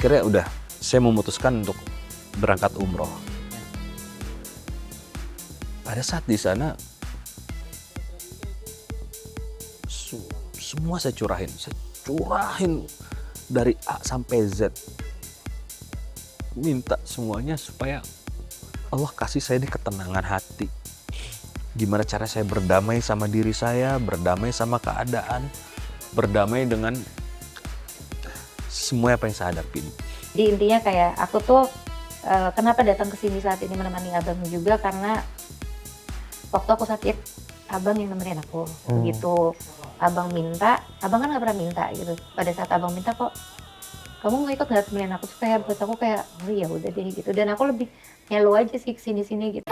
akhirnya udah saya memutuskan untuk berangkat umroh. Pada saat di sana semua saya curahin dari A sampai Z. Minta semuanya supaya Allah kasih saya ini ketenangan hati. Gimana cara saya berdamai sama diri saya, berdamai sama keadaan, berdamai dengan semua apa yang saya hadapin. Jadi intinya kayak aku tuh kenapa datang ke sini saat ini menemani abang juga karena waktu aku sakit abang yang nemenin aku gitu. Abang minta, abang kan nggak pernah minta gitu. Pada saat abang minta kok kamu mau ikut nggak temenin aku, supaya buat aku kayak oh ya udah deh gitu. Dan aku lebih ngeluh aja sih kesini-sini gitu.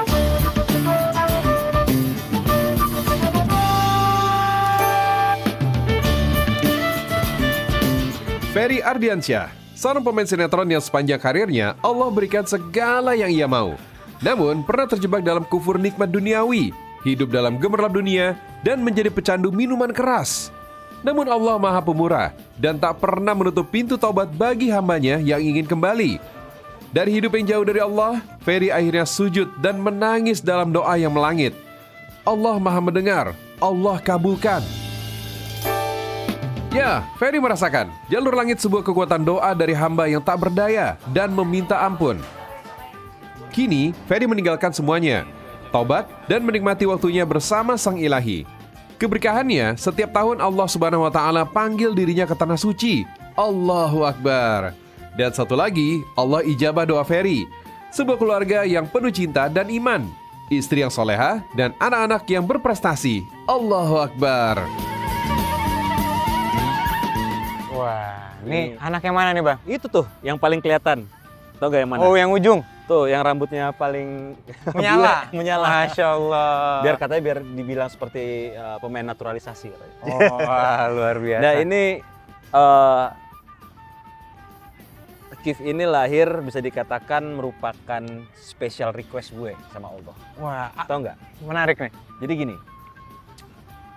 Ferry Ardiansyah, seorang pemain sinetron yang sepanjang karirnya Allah berikan segala yang ia mau. Namun pernah terjebak dalam kufur nikmat duniawi, hidup dalam gemerlap dunia, dan menjadi pecandu minuman keras. Namun Allah Maha Pemurah dan tak pernah menutup pintu taubat bagi hambanya yang ingin kembali. Dari hidup yang jauh dari Allah, Ferry akhirnya sujud dan menangis dalam doa yang melangit. Allah Maha Mendengar, Allah kabulkan. Ya, Ferry merasakan jalur langit sebuah kekuatan doa dari hamba yang tak berdaya dan meminta ampun. Kini, Ferry meninggalkan semuanya, taubat dan menikmati waktunya bersama Sang Ilahi. Keberkahannya, setiap tahun Allah Subhanahu wa Ta'ala panggil dirinya ke tanah suci. Allahu Akbar. Dan satu lagi, Allah ijabah doa Ferry. Sebuah keluarga yang penuh cinta dan iman. Istri yang solehah dan anak-anak yang berprestasi. Allahu Akbar. Wah, ini anak yang mana nih Bang? Itu tuh yang paling kelihatan. Tahu gak yang mana? Oh, yang ujung? Tuh yang rambutnya paling Menyala? menyala. Masya Allah. Biar dibilang seperti pemain naturalisasi katanya. Oh, wah, luar biasa. Nah ini Kif ini lahir bisa dikatakan merupakan special request gue sama Allah. Wah, Tahu nggak? menarik nih. Jadi gini,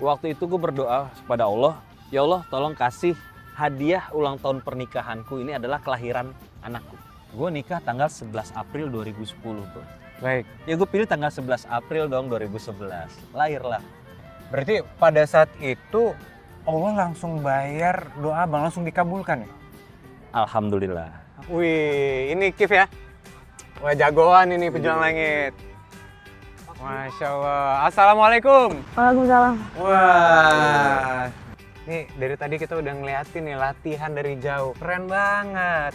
waktu itu gue berdoa kepada Allah, ya Allah tolong kasih hadiah ulang tahun pernikahanku ini adalah kelahiran anakku. Gue nikah tanggal 11 April 2010 bro. Baik. Ya gue pilih tanggal 11 April dong 2011. Lahirlah. Berarti pada saat itu Allah langsung bayar doa Bang, langsung dikabulkan ya? Alhamdulillah. Wih, ini Kif ya? Wah, jagoan ini pejuang langit. Masya Allah. Assalamualaikum. Waalaikumsalam. Wah. Nih, dari tadi kita udah ngeliatin nih latihan dari jauh. Keren banget.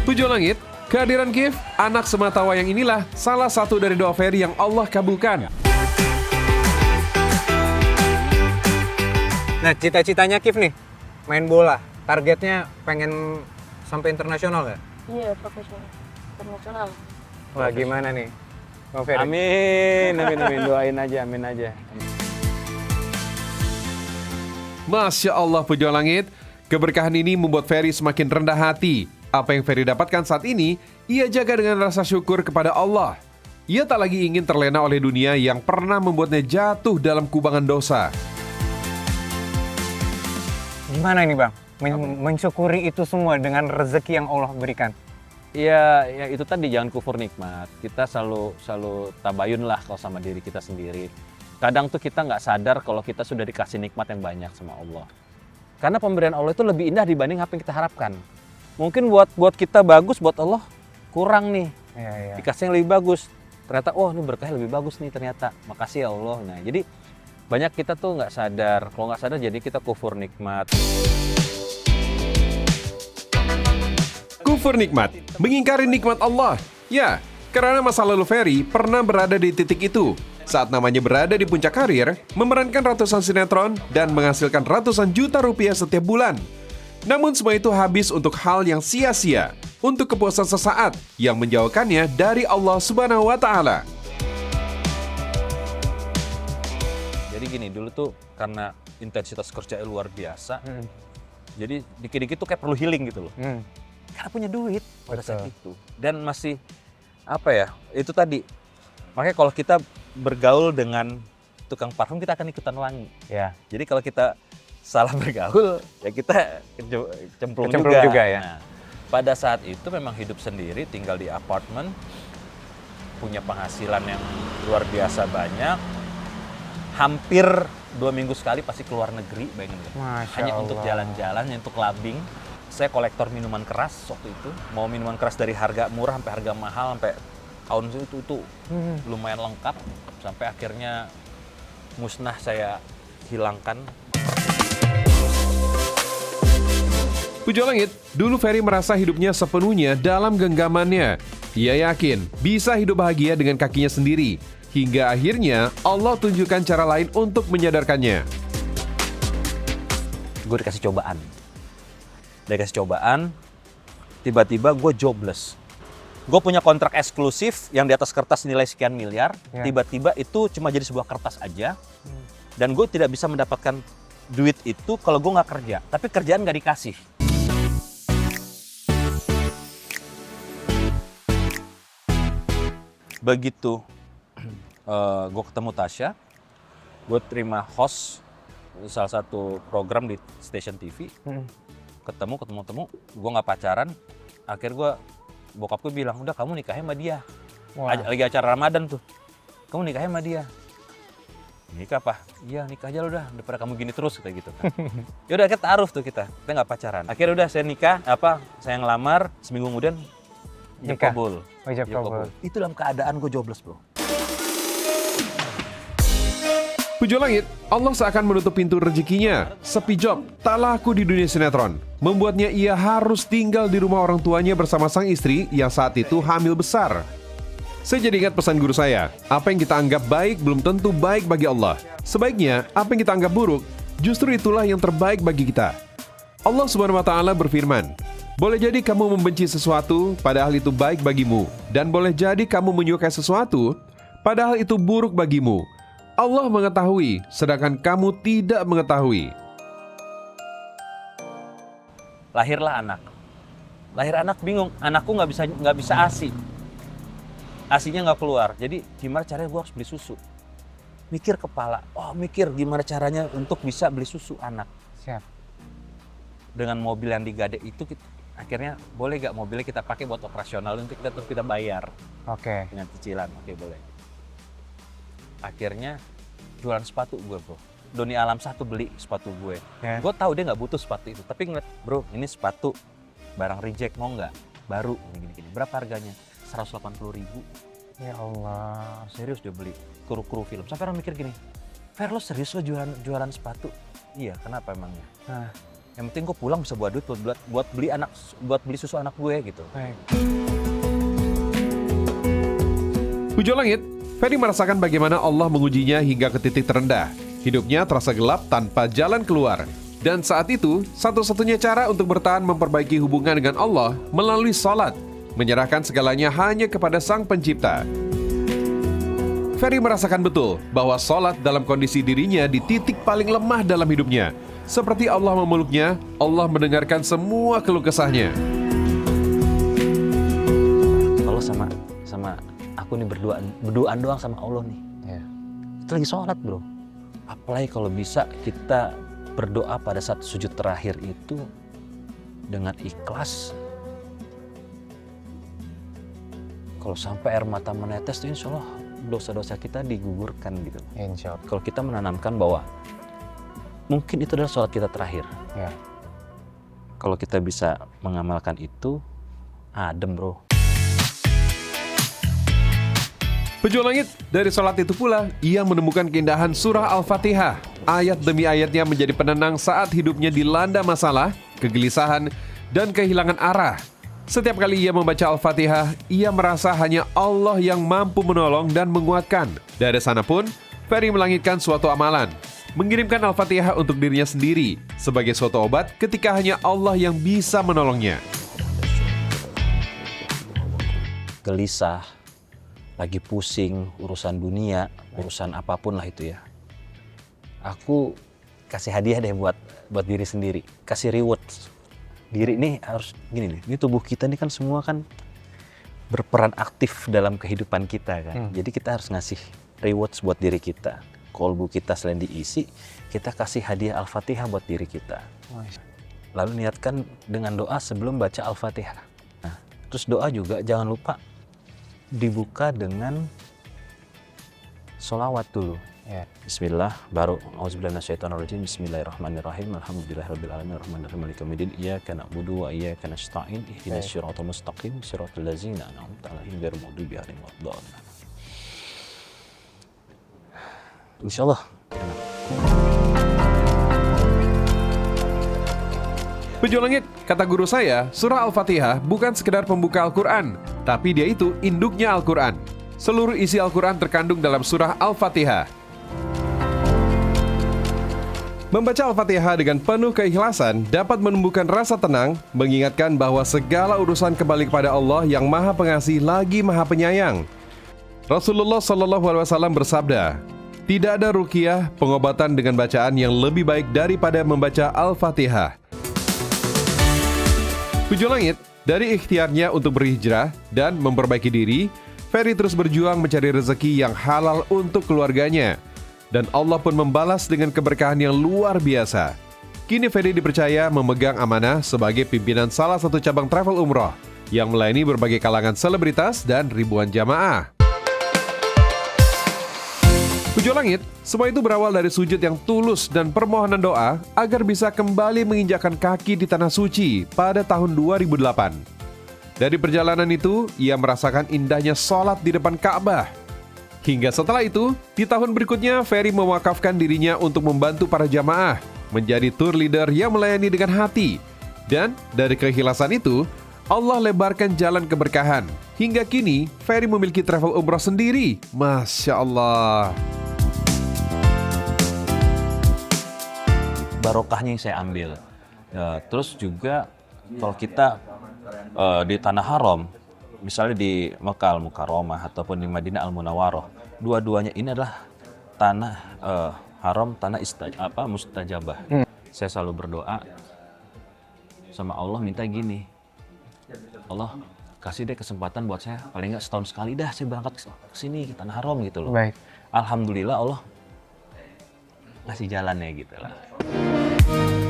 Pejuang Langit, kehadiran Kif, anak semata wayang inilah salah satu dari doa Ferry yang Allah kabulkan. Nah, cita-citanya Kif nih, main bola. Targetnya pengen sampai internasional nggak? Iya, profesional. Internasional. Wah, gimana nih, Bang Ferry? Amin. Doain aja, amin aja. Masya Allah Pejuang Langit, keberkahan ini membuat Ferry semakin rendah hati. Apa yang Ferry dapatkan saat ini, ia jaga dengan rasa syukur kepada Allah. Ia tak lagi ingin terlena oleh dunia yang pernah membuatnya jatuh dalam kubangan dosa. Gimana ini Bang? Mensyukuri itu semua dengan rezeki yang Allah berikan. Iya, ya itu tadi jangan kufur nikmat. Kita selalu tabayun lah kalau sama diri kita sendiri. Kadang tuh kita nggak sadar kalau kita sudah dikasih nikmat yang banyak sama Allah. Karena pemberian Allah itu lebih indah dibanding apa yang kita harapkan. Mungkin buat kita bagus, buat Allah kurang nih. Iya. Dikasih yang lebih bagus. Ternyata, oh ini berkahnya lebih bagus nih ternyata. Makasih ya Allah. Nah, jadi banyak kita tuh nggak sadar. Kalau nggak sadar jadi kita kufur nikmat. Kufur nikmat, mengingkari nikmat Allah. Ya, karena masa lalu Ferry pernah berada di titik itu. Saat namanya berada di puncak karir, memerankan ratusan sinetron dan menghasilkan ratusan juta rupiah setiap bulan. Namun semua itu habis untuk hal yang sia-sia, untuk kepuasan sesaat yang menjauhkannya dari Allah Subhanahu wa Ta'ala. Jadi gini, dulu tuh karena intensitas kerja luar biasa, jadi dikit-dikit tuh kayak perlu healing gitu loh. Karena punya duit pada saat itu. Dan masih, apa ya, itu tadi. Makanya kalau kita bergaul dengan tukang parfum, kita akan ikutan wangi. Ya. Jadi kalau kita salah bergaul ya kita kecemplung juga ya. Nah, pada saat itu memang hidup sendiri, tinggal di apartemen, punya penghasilan yang luar biasa banyak, hampir 2 minggu sekali pasti keluar negeri, bayangin nggak? Masya Hanya Allah. untuk jalan-jalan, hanya untuk clubbing. Saya kolektor minuman keras waktu itu, mau minuman keras dari harga murah sampai harga mahal, sampai tahun itu lumayan lengkap, sampai akhirnya musnah saya hilangkan. Pujo langit, dulu Ferry merasa hidupnya sepenuhnya dalam genggamannya. Ia yakin bisa hidup bahagia dengan kakinya sendiri. Hingga akhirnya Allah tunjukkan cara lain untuk menyadarkannya. Gue dikasih cobaan. Dikasih cobaan, tiba-tiba gue jobless. Gue punya kontrak eksklusif yang di atas kertas nilai sekian miliar. Ya. Tiba-tiba itu cuma jadi sebuah kertas aja. Dan gue tidak bisa mendapatkan duit itu kalau gue nggak kerja. Tapi kerjaan nggak dikasih. Begitu gue ketemu Tasya, gue terima host salah satu program di stasiun TV. Ketemu, gue nggak pacaran. Akhir bokap gue bilang, udah kamu nikahnya sama dia. Wah. Lagi acara Ramadan tuh, kamu nikahnya sama dia. Nikah apa? Iya nikah aja lo udah, daripada kamu gini terus kayak gitu kan. Ya udah kita taruh tuh kita nggak pacaran. Akhirnya udah saya nikah, saya ngelamar, seminggu kemudian ijab Nikah. kabul. Ijab Ijab kabul. Itu dalam keadaan gue jobless bro. Pujo langit, Allah seakan menutup pintu rezekinya. Sepi job, tak laku di dunia sinetron. Membuatnya ia harus tinggal di rumah orang tuanya bersama sang istri yang saat itu hamil besar. Saya jadi ingat pesan guru saya, apa yang kita anggap baik belum tentu baik bagi Allah. Sebaiknya, apa yang kita anggap buruk, justru itulah yang terbaik bagi kita. Allah Subhanahu wa Ta'ala berfirman, boleh jadi kamu membenci sesuatu, padahal itu baik bagimu. Dan boleh jadi kamu menyukai sesuatu, padahal itu buruk bagimu. Allah mengetahui, sedangkan kamu tidak mengetahui. Lahirlah anak. Lahir anak bingung, anakku nggak bisa ASI. ASInya nggak keluar. Jadi gimana caranya gue harus beli susu? Mikir kepala, mikir gimana caranya untuk bisa beli susu anak. Siap. Dengan mobil yang digadek itu akhirnya boleh nggak mobilnya kita pakai buat operasional untuk kita bayar Oke. dengan cicilan. Oke boleh. Akhirnya jualan sepatu gue bro. Doni Alam 1 beli sepatu gue. Ya. Gue tahu dia nggak butuh sepatu itu, tapi ngeliat bro ini sepatu barang reject mau nggak? Baru gini-gini. Berapa harganya? 180.000. Ya Allah. Serius dia beli kru film. Sampai orang mikir gini, Fer lo serius lo jualan sepatu? Iya kenapa emangnya? Nah, Yang penting gue pulang bisa buat duit buat beli susu anak gue gitu. baik. Pujo langit, Ferry merasakan bagaimana Allah mengujinya hingga ke titik terendah. Hidupnya terasa gelap tanpa jalan keluar. Dan saat itu, satu-satunya cara untuk bertahan memperbaiki hubungan dengan Allah melalui salat, menyerahkan segalanya hanya kepada Sang Pencipta. Ferry merasakan betul bahwa salat dalam kondisi dirinya di titik paling lemah dalam hidupnya. Seperti Allah memeluknya, Allah mendengarkan semua keluh kesahnya. Kalau sama aku nih berduaan doang sama Allah nih. Ya. Itu lagi sholat bro. Apalagi kalau bisa kita berdoa pada saat sujud terakhir itu dengan ikhlas. Kalau sampai air mata menetes tuh insya Allah dosa-dosa kita digugurkan gitu. Insya Allah. Kalau kita menanamkan bahwa mungkin itu adalah sholat kita terakhir. Ya. Kalau kita bisa mengamalkan itu, adem bro. Pejuang langit, dari sholat itu pula, ia menemukan keindahan surah Al-Fatihah. Ayat demi ayatnya menjadi penenang saat hidupnya dilanda masalah, kegelisahan, dan kehilangan arah. Setiap kali ia membaca Al-Fatihah, ia merasa hanya Allah yang mampu menolong dan menguatkan. Dari sana pun, Ferry melangitkan suatu amalan, mengirimkan Al-Fatihah untuk dirinya sendiri, sebagai suatu obat ketika hanya Allah yang bisa menolongnya. Gelisah, lagi pusing, urusan dunia, urusan apapun lah itu ya. Aku kasih hadiah deh buat diri sendiri, kasih reward. Diri nih harus gini nih, ini tubuh kita nih kan semua kan berperan aktif dalam kehidupan kita kan. Jadi kita harus ngasih rewards buat diri kita. kolbu kita selain diisi, kita kasih hadiah Al-Fatihah buat diri kita. Lalu niatkan dengan doa sebelum baca Al-Fatihah. Nah, terus doa juga jangan lupa dibuka dengan sholawat dulu. Bismillah, baru auzubillahi minasyaitonirrajim. Bismillahirrahmanirrahim. Alhamdulillahirabbil alamin arrahmanirrahim maliki yaumiddin. Iyyaka na'budu wa iyyaka nasta'in. Ihdinas siratal mustaqim, siratal ladzina an'amta 'alaihim ghairil maghdubi 'alaihim waladdallin. Insyaallah. Pejuang Langit, kata guru saya, surah Al-Fatihah bukan sekedar pembuka Al-Quran, tapi dia itu induknya Al-Quran. Seluruh isi Al-Quran terkandung dalam surah Al-Fatihah. Membaca Al-Fatihah dengan penuh keikhlasan dapat menumbuhkan rasa tenang, mengingatkan bahwa segala urusan kembali kepada Allah yang Maha Pengasih lagi Maha Penyayang. Rasulullah SAW bersabda, tidak ada ruqyah, pengobatan dengan bacaan yang lebih baik daripada membaca Al-Fatihah. Pejuang Langit, dari ikhtiarnya untuk berhijrah dan memperbaiki diri, Ferry terus berjuang mencari rezeki yang halal untuk keluarganya. Dan Allah pun membalas dengan keberkahan yang luar biasa. Kini Ferry dipercaya memegang amanah sebagai pimpinan salah satu cabang travel umroh yang melayani berbagai kalangan selebritas dan ribuan jamaah. Pejuang Langit, semua itu berawal dari sujud yang tulus dan permohonan doa agar bisa kembali menginjakkan kaki di Tanah Suci pada tahun 2008. Dari perjalanan itu, ia merasakan indahnya sholat di depan Ka'bah. Hingga setelah itu, di tahun berikutnya, Ferry mewakafkan dirinya untuk membantu para jamaah, menjadi tour leader yang melayani dengan hati. Dan dari keikhlasan itu, Allah lebarkan jalan keberkahan. Hingga kini, Ferry memiliki travel umroh sendiri. Masya Allah. Barokahnya yang saya ambil. Ya, terus juga kalau kita di Tanah Haram, misalnya di Mekah Al-Mukarramah ataupun di Madinah Al-Munawwarah, dua-duanya ini adalah tanah haram, tanah mustajabah. Saya selalu berdoa sama Allah, minta gini, Allah kasih deh kesempatan buat saya, paling nggak setahun sekali dah saya berangkat ke sini, ke Tanah Haram gitu loh. Baik. Alhamdulillah Allah ngasih jalannya gitu lah.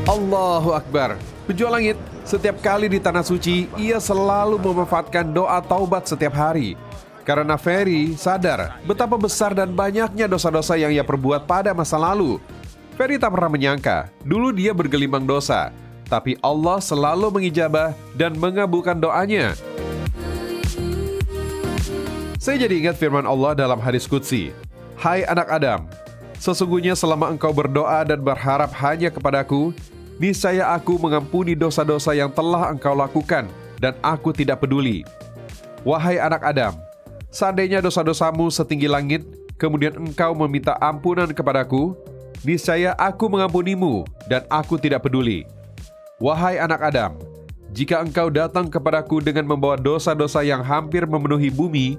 Allahu Akbar. Pejuang Langit, setiap kali di Tanah Suci, ia selalu memanfaatkan doa taubat setiap hari. Karena Ferry sadar betapa besar dan banyaknya dosa-dosa yang ia perbuat pada masa lalu. Ferry tak pernah menyangka, dulu dia bergelimang dosa. Tapi Allah selalu mengijabah dan mengabulkan doanya. Saya jadi ingat firman Allah dalam hadis qudsi. Hai anak Adam, sesungguhnya selama engkau berdoa dan berharap hanya kepadaku, niscaya aku mengampuni dosa-dosa yang telah engkau lakukan dan aku tidak peduli. Wahai anak Adam, seandainya dosa-dosamu setinggi langit, kemudian engkau meminta ampunan kepadaku, niscaya aku mengampunimu dan aku tidak peduli. Wahai anak Adam, jika engkau datang kepadaku dengan membawa dosa-dosa yang hampir memenuhi bumi,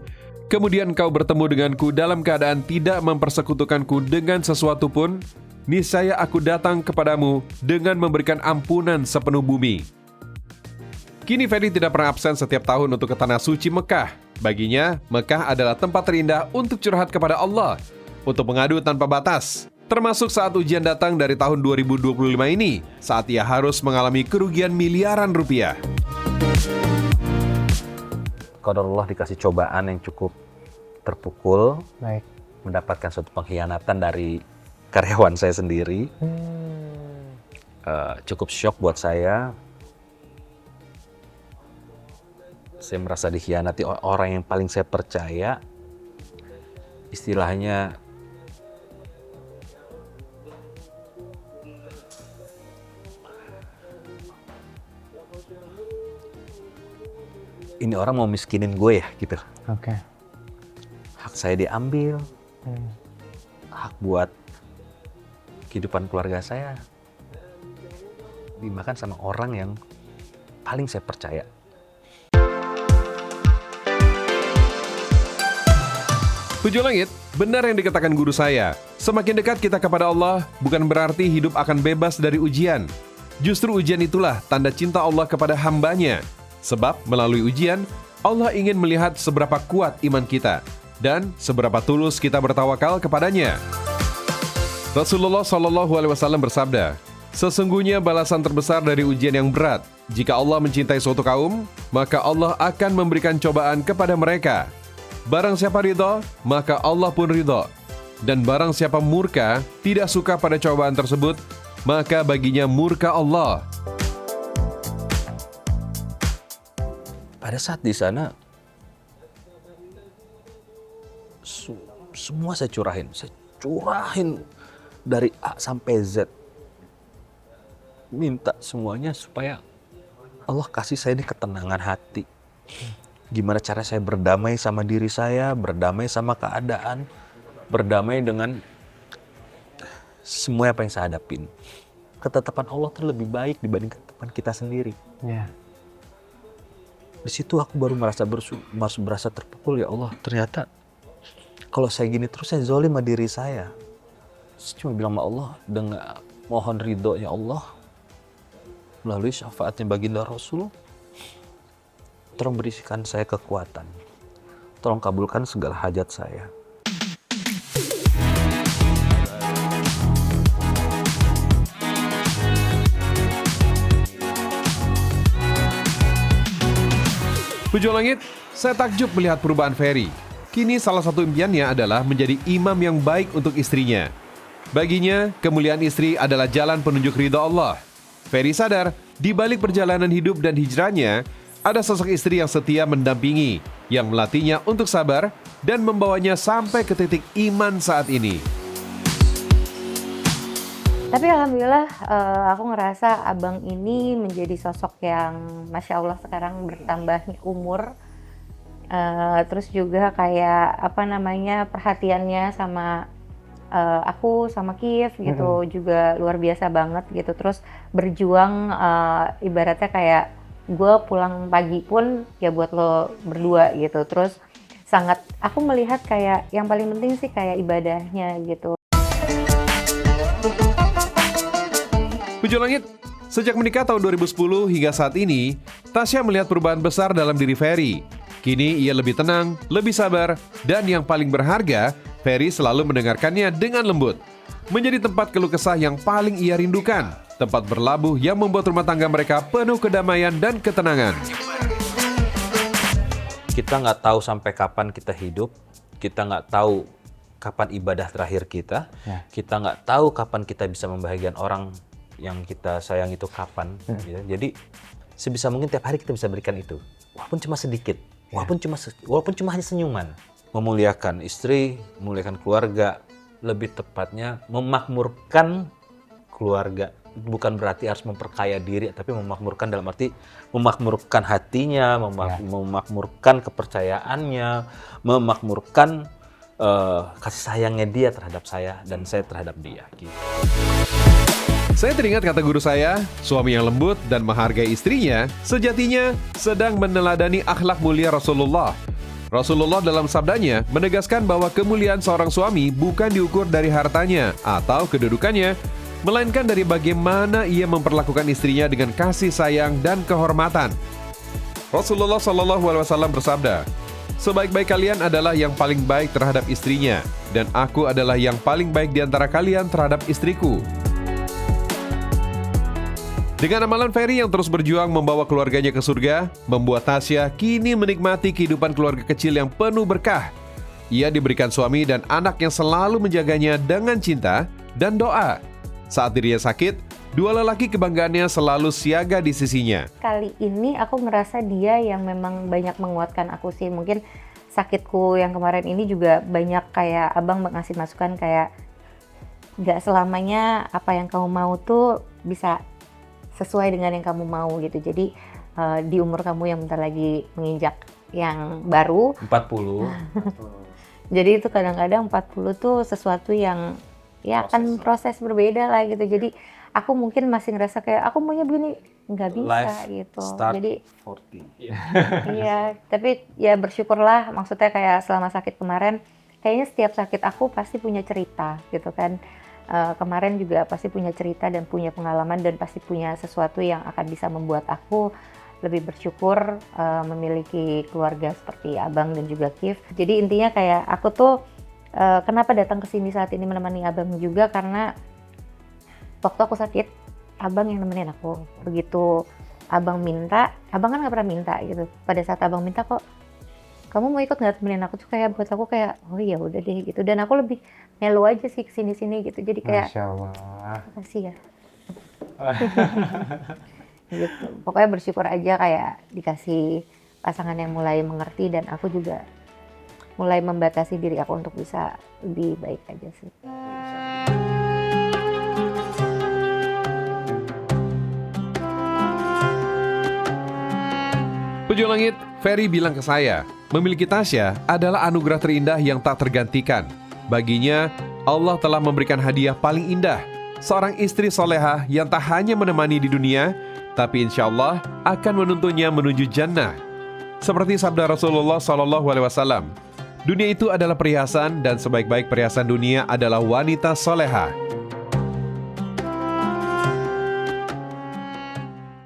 kemudian engkau bertemu denganku dalam keadaan tidak mempersekutukanku dengan sesuatu pun, niscaya aku datang kepadamu dengan memberikan ampunan sepenuh bumi. Kini Ferry tidak pernah absen setiap tahun untuk ke Tanah Suci Mekah. Baginya, Mekah adalah tempat terindah untuk curhat kepada Allah, untuk mengadu tanpa batas. Termasuk saat ujian datang dari tahun 2025 ini, saat ia harus mengalami kerugian miliaran rupiah. Qadarullah dikasih cobaan yang cukup terpukul, Baik. mendapatkan suatu pengkhianatan dari karyawan saya sendiri. Cukup syok buat saya. Saya merasa dikhianati orang yang paling saya percaya. Istilahnya ini orang mau miskinin gue ya gitu. Oke. Hak saya diambil, hak buat kehidupan keluarga saya dimakan sama orang yang paling saya percaya. Pejuang Langit, benar yang dikatakan guru saya. Semakin dekat kita kepada Allah, bukan berarti hidup akan bebas dari ujian. Justru ujian itulah tanda cinta Allah kepada hambanya. Sebab melalui ujian, Allah ingin melihat seberapa kuat iman kita dan seberapa tulus kita bertawakal kepadanya. Rasulullah Shallallahu Alaihi Wasallam bersabda, sesungguhnya balasan terbesar dari ujian yang berat. Jika Allah mencintai suatu kaum, maka Allah akan memberikan cobaan kepada mereka. Barang siapa ridho, maka Allah pun ridho. Dan barang siapa murka, tidak suka pada cobaan tersebut, maka baginya murka Allah. Pada saat di sana, semua saya curahin dari A sampai Z. Minta semuanya supaya Allah kasih saya ini ketenangan hati. Gimana cara saya berdamai sama diri saya, berdamai sama keadaan, berdamai dengan semua apa yang saya hadapin. Ketetapan Allah itu lebih baik dibanding ketetapan kita sendiri. Ya. Di situ aku baru merasa terpukul, ya Allah, ternyata kalau saya gini terus saya zalim sama diri saya. Saya cuma bilang sama Allah dengan mohon ridhonya Allah melalui syafaatnya baginda Rasul. Tolong berikan saya kekuatan. Tolong kabulkan segala hajat saya. Pejuang Langit, saya takjub melihat perubahan Ferry. Kini salah satu impiannya adalah menjadi imam yang baik untuk istrinya. Baginya, kemuliaan istri adalah jalan penunjuk ridha Allah. Ferry sadar, di balik perjalanan hidup dan hijrahnya, ada sosok istri yang setia mendampingi, yang melatihnya untuk sabar dan membawanya sampai ke titik iman saat ini. Tapi alhamdulillah aku ngerasa abang ini menjadi sosok yang Masya Allah sekarang bertambah umur. Terus juga kayak perhatiannya sama aku sama Kif gitu juga luar biasa banget gitu. Terus berjuang ibaratnya kayak gue pulang pagi pun ya buat lo berdua gitu. Terus sangat aku melihat kayak yang paling penting sih kayak ibadahnya gitu. Pejuang Langit, sejak menikah tahun 2010 hingga saat ini, Tasya melihat perubahan besar dalam diri Ferry. Kini ia lebih tenang, lebih sabar, dan yang paling berharga, Ferry selalu mendengarkannya dengan lembut. Menjadi tempat keluh kesah yang paling ia rindukan, tempat berlabuh yang membuat rumah tangga mereka penuh kedamaian dan ketenangan. Kita nggak tahu sampai kapan kita hidup, kita nggak tahu kapan ibadah terakhir kita, kita nggak tahu kapan kita bisa membahagiakan orang yang kita sayang itu kapan. Gitu. Jadi sebisa mungkin tiap hari kita bisa berikan itu, walaupun cuma sedikit, walaupun cuma hanya senyuman. Memuliakan istri, memuliakan keluarga, lebih tepatnya memakmurkan keluarga. Bukan berarti harus memperkaya diri, tapi memakmurkan dalam arti memakmurkan hatinya, memakmurkan kepercayaannya, memakmurkan kasih sayangnya dia terhadap saya dan saya terhadap dia. Gitu. Saya teringat kata guru saya, suami yang lembut dan menghargai istrinya, sejatinya sedang meneladani akhlak mulia Rasulullah. Rasulullah dalam sabdanya menegaskan bahwa kemuliaan seorang suami bukan diukur dari hartanya atau kedudukannya, melainkan dari bagaimana ia memperlakukan istrinya dengan kasih sayang dan kehormatan. Rasulullah Shallallahu Alaihi Wasallam bersabda, sebaik-baik kalian adalah yang paling baik terhadap istrinya, dan aku adalah yang paling baik di antara kalian terhadap istriku. Dengan amalan Ferry yang terus berjuang membawa keluarganya ke surga, membuat Tasya kini menikmati kehidupan keluarga kecil yang penuh berkah. Ia diberikan suami dan anak yang selalu menjaganya dengan cinta dan doa. Saat dirinya sakit, dua lelaki kebanggaannya selalu siaga di sisinya. Kali ini aku ngerasa dia yang memang banyak menguatkan aku sih. Mungkin sakitku yang kemarin ini juga banyak kayak abang ngasih masukan kayak gak selamanya apa yang kamu mau tuh bisa sesuai dengan yang kamu mau gitu. Jadi di umur kamu yang bentar lagi menginjak yang baru 40. Jadi itu kadang-kadang 40 tuh sesuatu yang ya kan proses berbeda lah gitu. Jadi aku mungkin masih ngerasa kayak aku maunya begini, nggak bisa Life gitu. start Jadi 40. iya, tapi ya bersyukurlah, maksudnya kayak selama sakit kemarin, kayaknya setiap sakit aku pasti punya cerita gitu kan. Kemarin juga pasti punya cerita dan punya pengalaman dan pasti punya sesuatu yang akan bisa membuat aku lebih bersyukur memiliki keluarga seperti abang dan juga Kif. Jadi intinya kayak aku tuh kenapa datang ke sini saat ini menemani abang juga karena waktu aku sakit abang yang nemenin aku. Begitu abang minta, abang kan nggak pernah minta gitu. Pada saat abang minta, kok kamu mau ikut nggak temenin aku, tuh kayak buat aku kayak oh iya udah deh gitu. Dan aku lebih melu aja sih kesini-sini gitu. Jadi kayak Masya Allah. makasih ya. Gitu. Pokoknya bersyukur aja kayak dikasih pasangan yang mulai mengerti dan aku juga mulai membatasi diri aku untuk bisa lebih baik aja sih. Pejuang Langit, Ferry bilang ke saya, memiliki Tasya adalah anugerah terindah yang tak tergantikan. Baginya, Allah telah memberikan hadiah paling indah, seorang istri solehah yang tak hanya menemani di dunia, tapi insya Allah akan menuntunnya menuju jannah. Seperti sabda Rasulullah SAW, dunia itu adalah perhiasan dan sebaik-baik perhiasan dunia adalah wanita solehah.